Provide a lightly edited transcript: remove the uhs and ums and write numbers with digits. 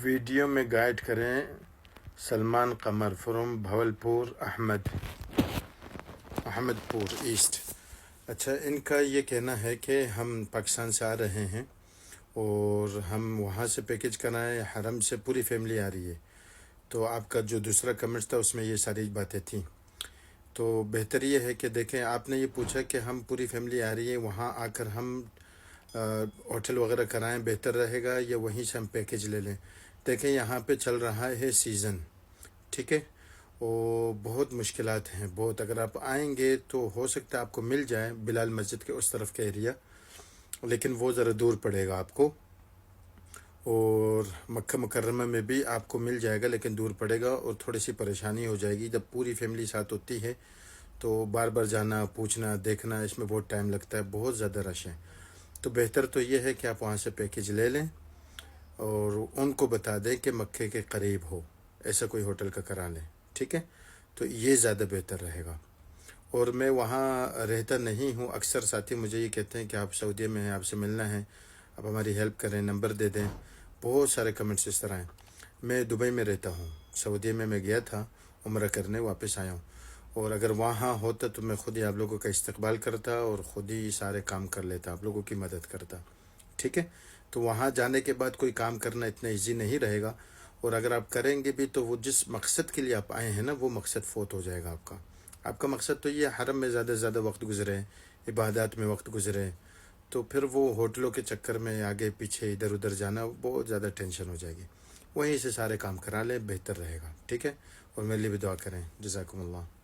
Video میں guide کریں Salman Qamar from Bahawalpur Ahmad پور ایسٹ۔ اچھا، ان کا یہ کہنا ہے کہ ہم پاکستان سے آ رہے ہیں اور ہم وہاں سے پیکج کرائیں، حرم سے پوری فیملی آ رہی ہے۔ تو آپ کا جو دوسرا کمنٹ تھا اس میں یہ ساری باتیں تھیں، تو بہتر یہ ہے کہ دیکھیں، آپ نے یہ پوچھا کہ ہم پوری فیملی آ رہی ہے، وہاں آ کر ہم ہوٹل وغیرہ کرائیں بہتر رہے گا یا وہیں سے ہم پیکج لے لیں؟ دیکھیں، یہاں پہ چل رہا ہے سیزن، ٹھیک ہے، اور بہت مشکلات ہیں بہت۔ اگر آپ آئیں گے تو ہو سکتا ہے آپ کو مل جائے بلال مسجد کے اس طرف کا ایریا، لیکن وہ ذرا دور پڑے گا آپ کو، اور مکہ مکرمہ میں بھی آپ کو مل جائے گا لیکن دور پڑے گا، اور تھوڑی سی پریشانی ہو جائے گی۔ جب پوری فیملی ساتھ ہوتی ہے تو بار بار جانا، پوچھنا، دیکھنا، اس میں بہت ٹائم لگتا ہے، بہت زیادہ رش ہے۔ تو بہتر تو یہ ہے کہ آپ وہاں سے پیکج لے لیں اور ان کو بتا دیں کہ مکے کے قریب ہو، ایسا کوئی ہوٹل کا کرا لیں، ٹھیک ہے، تو یہ زیادہ بہتر رہے گا۔ اور میں وہاں رہتا نہیں ہوں، اکثر ساتھی مجھے یہ کہتے ہیں کہ آپ سعودیہ میں ہیں، آپ سے ملنا ہے، آپ ہماری ہیلپ کریں، نمبر دے دیں۔ بہت سارے کمنٹس اس طرح ہیں۔ میں دبئی میں رہتا ہوں، سعودیہ میں گیا تھا عمرہ کرنے، واپس آیا ہوں، اور اگر وہاں ہوتا تو میں خود ہی آپ لوگوں کا استقبال کرتا اور خود ہی سارے کام کر لیتا، آپ لوگوں کی مدد کرتا، ٹھیک ہے۔ تو وہاں جانے کے بعد کوئی کام کرنا اتنا ایزی نہیں رہے گا، اور اگر آپ کریں گے بھی تو وہ جس مقصد کے لیے آپ آئے ہیں نا، وہ مقصد فوت ہو جائے گا آپ کا۔ آپ کا مقصد تو یہ حرم میں زیادہ سے زیادہ وقت گزرے، عبادات میں وقت گزرے، تو پھر وہ ہوٹلوں کے چکر میں آگے پیچھے ادھر ادھر جانا بہت زیادہ ٹینشن ہو جائے گی۔ وہیں سے سارے کام کرا لیں، بہتر رہے گا، ٹھیک ہے، اور میرے لیے بھی دعا کریں۔ جزاکم اللہ۔